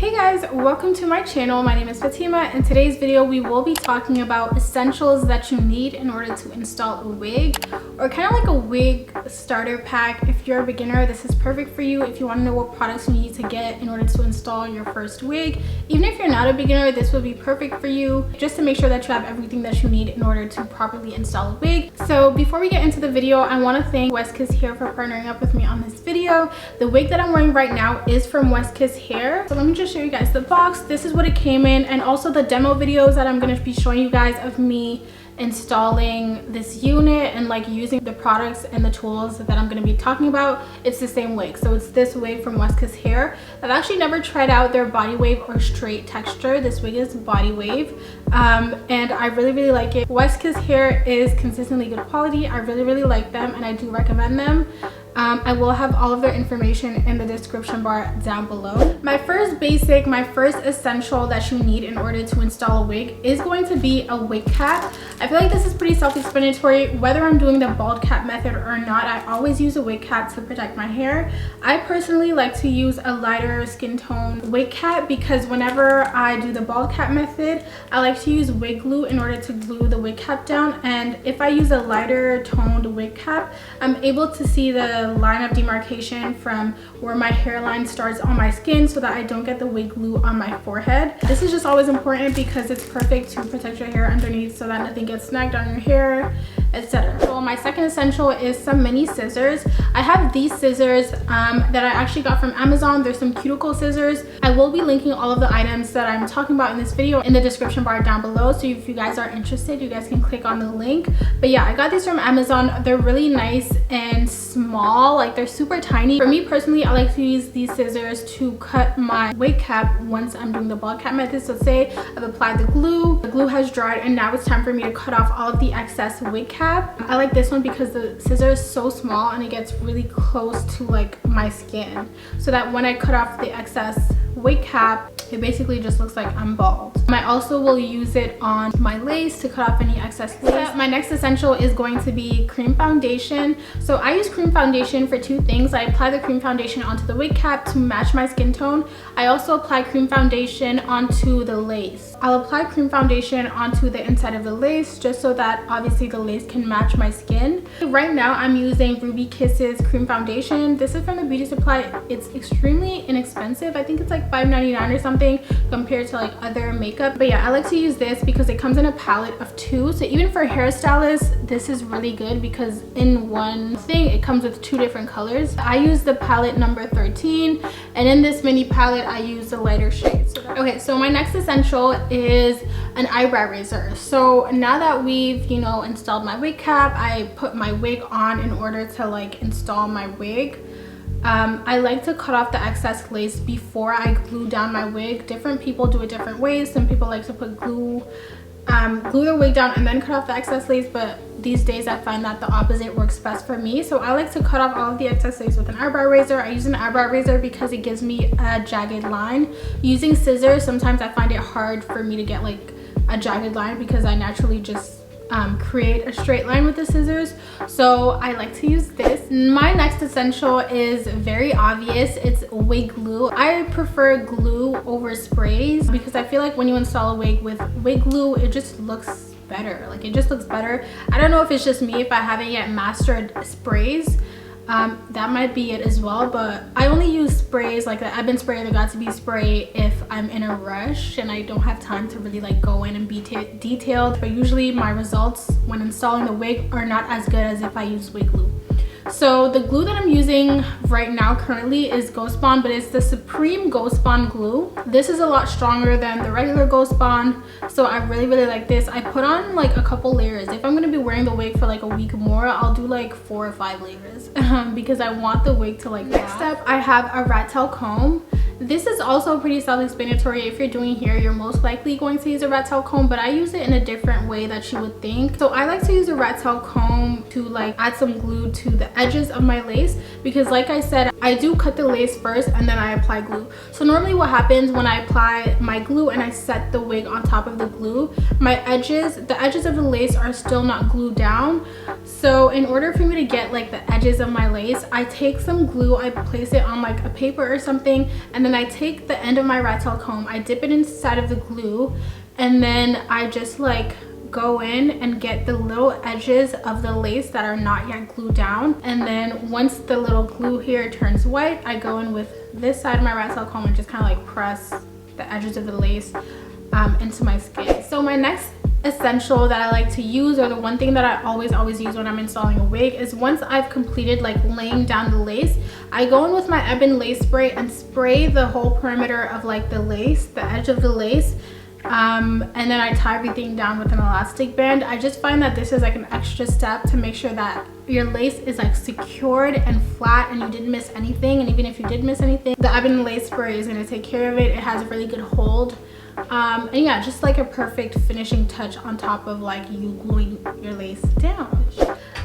Hey guys, welcome to my channel. My name is Fatima. In today's video we will be talking about essentials that you need in order to install a wig, or kind of like a wig starter pack. If you're a beginner, this is perfect for you. If you want to know what products you need to get in order to install your first wig, even if you're not a beginner, this will be perfect for you, just to make sure that you have everything that you need in order to properly install a wig. So before we get into the video, I want to thank West Kiss Hair for partnering up with me on this video. The wig that I'm wearing right now is from West Kiss Hair. So let me just show you guys the box. This is what it came in, and also the demo videos that I'm going to be showing you guys of me installing this unit and like using the products and the tools that I'm going to be talking about. It's the same wig. So it's this wig from West Kiss Hair. I've actually never tried out their body wave or straight texture. This wig is body wave, and I really like it. West Kiss Hair is consistently good quality. I really like them, and I do recommend them. I will have all of their information in the description bar down below. My first essential that you need in order to install a wig is going to be a wig cap. I feel like this is pretty self-explanatory. Whether I'm doing the bald cap method or not, I always use a wig cap to protect my hair. I personally like to use a lighter skin tone wig cap because whenever I do the bald cap method, I like to use wig glue in order to glue the wig cap down. And if I use a lighter toned wig cap, I'm able to see the line of demarcation from where my hairline starts on my skin so that I don't get the wig glue on my forehead. This is just always important because it's perfect to protect your hair underneath so that nothing gets snagged on your hair, etc. So my second essential is some mini scissors. I have these scissors that I actually got from Amazon. There's some cuticle scissors. I will be linking all of the items that I'm talking about in this video in the description bar down below, so if you guys are interested, you guys can click on the link. But yeah, I got these from Amazon. They're really nice and small. Like, they're super tiny. For me personally, I like to use these scissors to cut my wig cap once I'm doing the bald cap method. So say I've applied the glue has dried, and now it's time for me to cut off all of the excess wig cap. I like this one because the scissor is so small and it gets really close to like my skin, so that when I cut off the excess wig cap, it basically just looks like I'm bald. I also will use it on my lace to cut off any excess lace. My next essential is going to be cream foundation. So I use cream foundation for two things. I apply the cream foundation onto the wig cap to match my skin tone. I also apply cream foundation onto the lace. I'll apply cream foundation onto the inside of the lace just so that obviously the lace can match my skin. Right now I'm using Ruby Kisses cream foundation. This is from the beauty supply. It's extremely inexpensive. I think it's like $5.99 or something compared to like other makeup. But yeah, I like to use this because it comes in a palette of 2. So even for hairstylists, this is really good because in one thing it comes with 2 different colors. I use the palette number 13, and in this mini palette I use the lighter shades. Okay, so my next essential is an eyebrow razor. So now that we've, you know, installed my wig cap, I put my wig on in order to like install my wig. I like to cut off the excess lace before I glue down my wig. Different people do it different ways. Some people like to put glue their wig down and then cut off the excess lace, but these days I find that the opposite works best for me. So I like to cut off all of the excess lace with an eyebrow razor. I use an eyebrow razor because it gives me a jagged line. Using scissors, sometimes I find it hard for me to get like a jagged line because I naturally just create a straight line with the scissors. So I like to use this. My next essential is very obvious. It's wig glue. I prefer glue over sprays because I feel like when you install a wig with wig glue, it just looks better. Like, it just looks better. I don't know if it's just me, if I haven't yet mastered sprays. That might be it as well, but I only use sprays like the Ebin spray, the Got2b spray, if I'm in a rush and I don't have time to really like go in and be detailed. But usually my results when installing the wig are not as good as if I use wig glue. So the glue that I'm using right now currently is Ghost Bond, but it's the Supreme Ghost Bond glue. This is a lot stronger than the regular Ghost Bond, so I really like this. I put on like a couple layers. If I'm going to be wearing the wig for like a week more, I'll do like 4 or 5 layers because I want the wig to like last. Next up, I have a rat tail comb. This is also pretty self-explanatory. If you're doing hair, you're most likely going to use a rat tail comb, but I use it in a different way that you would think. So I like to use a rat tail comb to like add some glue to the edges of my lace because, like I said, I do cut the lace first and then I apply glue. So normally what happens when I apply my glue and I set the wig on top of the glue, the edges of the lace are still not glued down. So in order for me to get like the edges of my lace, I take some glue, I place it on like a paper or something, and and then I take the end of my rat tail comb, I dip it inside of the glue, and then I just like go in and get the little edges of the lace that are not yet glued down. And then once the little glue here turns white, I go in with this side of my rat tail comb and just kind of like press the edges of the lace into my skin. So my next essential that I like to use, or the one thing that I always use when I'm installing a wig, is once I've completed like laying down the lace, I go in with my Ebin lace spray and spray the whole perimeter of like the lace, the edge of the lace, and then I tie everything down with an elastic band. I just find that this is like an extra step to make sure that your lace is like secured and flat and you didn't miss anything. And even if you did miss anything, the Ebin lace spray is going to take care of it. It has a really good hold. And yeah, just like a perfect finishing touch on top of like you gluing your lace down.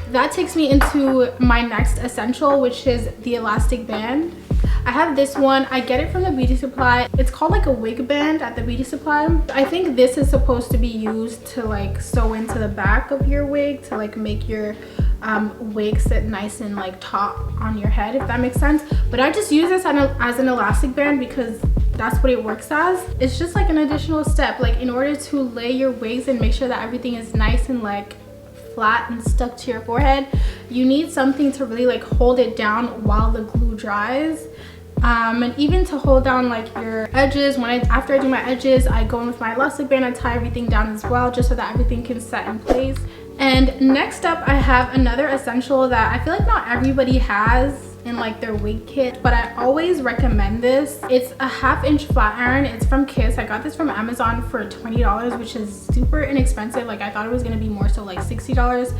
That takes me into my next essential, which is the elastic band. I have this one. I get it from the beauty supply. It's called like a wig band at the beauty supply. I think this is supposed to be used to like sew into the back of your wig to like make your wig sit nice and like taut on your head, if that makes sense. But I just use this as an elastic band because that's what it works as. It's just like an additional step, like in order to lay your wigs and make sure that everything is nice and like flat and stuck to your forehead, you need something to really like hold it down while the glue dries. And even to hold down like your edges. After I do my edges, I go in with my elastic band, I tie everything down as well, just so that everything can set in place. And next up, I have another essential that I feel like not everybody has in like their wig kit, but I always recommend this. It's a 1/2 inch flat iron. It's from Kiss. I got this from Amazon for $20, which is super inexpensive. Like I thought it was gonna be more so like $60,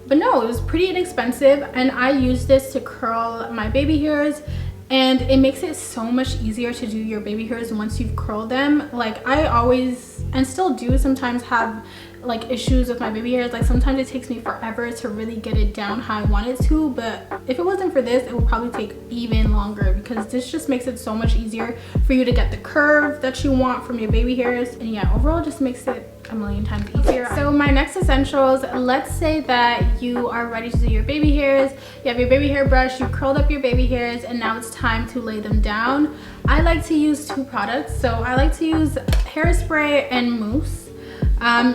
but no, it was pretty inexpensive. And I use this to curl my baby hairs, and it makes it so much easier to do your baby hairs once you've curled them. Like I always, and still do sometimes, have like issues with my baby hairs. Like sometimes it takes me forever to really get it down how I want it to, but if it wasn't for this, it would probably take even longer, because this just makes it so much easier for you to get the curve that you want from your baby hairs. And yeah, overall just makes it a million times easier. So my next essentials, let's say that you are ready to do your baby hairs. You have your baby hair brush, you curled up your baby hairs, and now it's time to lay them down. I like to use 2 products. So I like to use hairspray and mousse.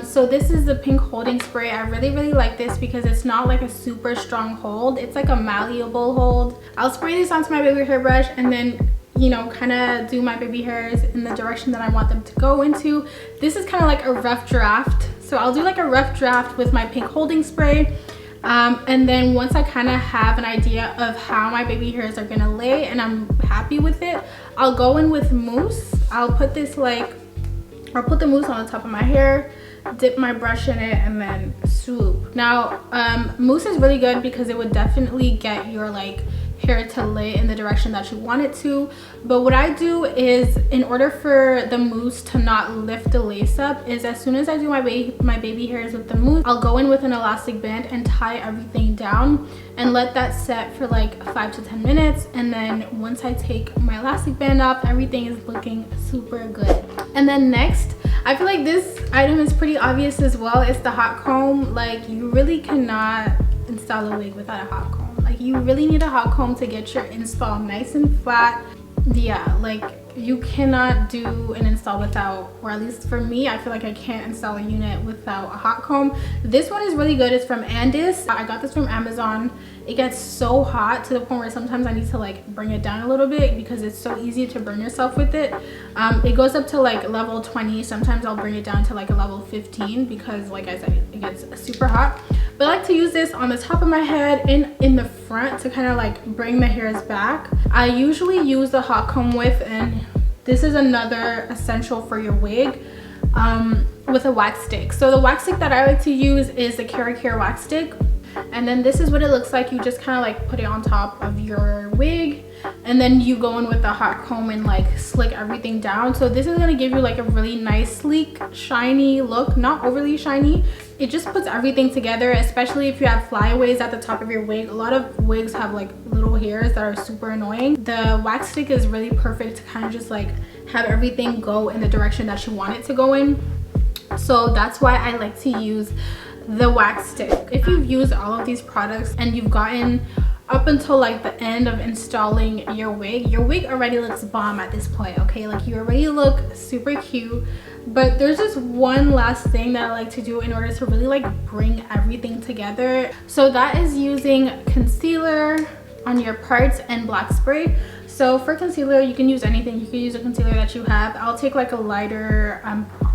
So this is the pink holding spray. I really like this because it's not like a super strong hold. It's like a malleable hold. I'll spray this onto my baby hair brush and then, you know, kind of do my baby hairs in the direction that I want them to go into. This is kind of like a rough draft. So I'll do like a rough draft with my pink holding spray. And then once I kind of have an idea of how my baby hairs are gonna lay and I'm happy with it, I'll go in with mousse. I'll put the mousse on the top of my hair, dip my brush in it, and then swoop. Now mousse is really good because it would definitely get your like hair to lay in the direction that you want it to. But what I do is, in order for the mousse to not lift the lace up, is as soon as I do my baby hairs with the mousse, I'll go in with an elastic band and tie everything down and let that set for like 5 to 10 minutes. And then once I take my elastic band off, everything is looking super good. And then next, I feel like this item is pretty obvious as well. It's the hot comb. Like you really cannot install a wig without a hot comb. Like you really need a hot comb to get your install nice and flat. Yeah, like you cannot do an install without, or at least for me, I feel like I can't install a unit without a hot comb. This one is really good. It's from Andis. I got this from Amazon. It gets so hot to the point where sometimes I need to like bring it down a little bit because it's so easy to burn yourself with it. It goes up to like level 20. Sometimes I'll bring it down to like a level 15 because, like I said, it gets super hot. But I like to use this on the top of my head in the front to kind of like bring the hairs back. I usually use the hot comb with, and this is another essential for your wig, with a wax stick. So the wax stick that I like to use is the Care wax stick. And then this is what it looks like. You just kind of like put it on top of your wig, and then you go in with the hot comb and like slick everything down. So this is going to give you like a really nice, sleek, shiny look. Not overly shiny. It just puts everything together, especially if you have flyaways at the top of your wig. A lot of wigs have like little hairs that are super annoying. The wax stick is really perfect to kind of just like have everything go in the direction that you want it to go in. So that's why I like to use the wax stick. If you've used all of these products and you've gotten up until like the end of installing your wig already looks bomb at this point, okay? Like you already look super cute, but there's just one last thing that I like to do in order to really like bring everything together. So that is using concealer on your parts and black spray. So for concealer, you can use anything. You can use a concealer that you have. I'll take like a lighter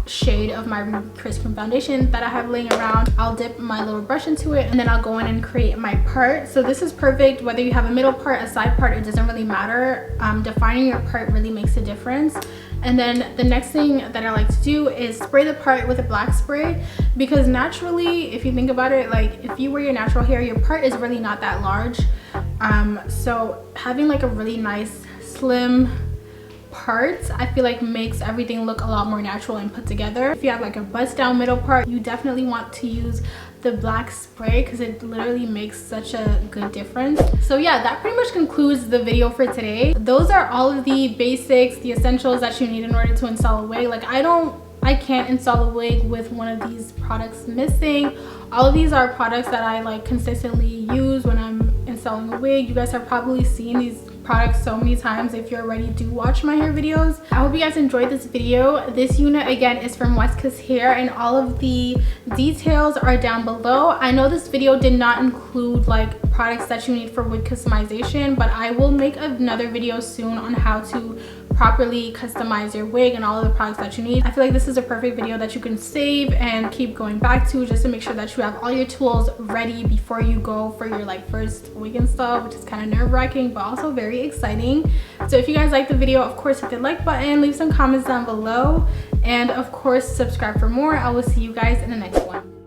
shade of my Chris Cream foundation that I have laying around. I'll dip my little brush into it, and then I'll go in and create my part. So this is perfect whether you have a middle part, a side part, it doesn't really matter. Defining your part really makes a difference. And then the next thing that I like to do is spray the part with a black spray, because naturally, if you think about it, like if you wear your natural hair, your part is really not that large. So having like a really nice slim part, I feel like makes everything look a lot more natural and put together. If you have like a bust down middle part, you definitely want to use the black spray because it literally makes such a good difference. So yeah, that pretty much concludes the video for today. Those are all of the basics, the essentials that you need in order to install a wig. Like I can't install a wig with one of these products missing. All of these are products that I like consistently use when I'm installing a wig. You guys have probably seen these products so many times if you already do watch my hair videos. I hope you guys enjoyed this video. This unit again is from Westcus Hair, and all of the details are down below. I know this video did not include like products that you need for wig customization, but I will make another video soon on how to properly customize your wig and all of the products that you need. I feel like this is a perfect video that you can save and keep going back to, just to make sure that you have all your tools ready before you go for your like first wig install, which is kind of nerve-wracking but also very exciting. So if you guys like the video, of course hit the like button, leave some comments down below, and of course subscribe for more. I will see you guys in the next one.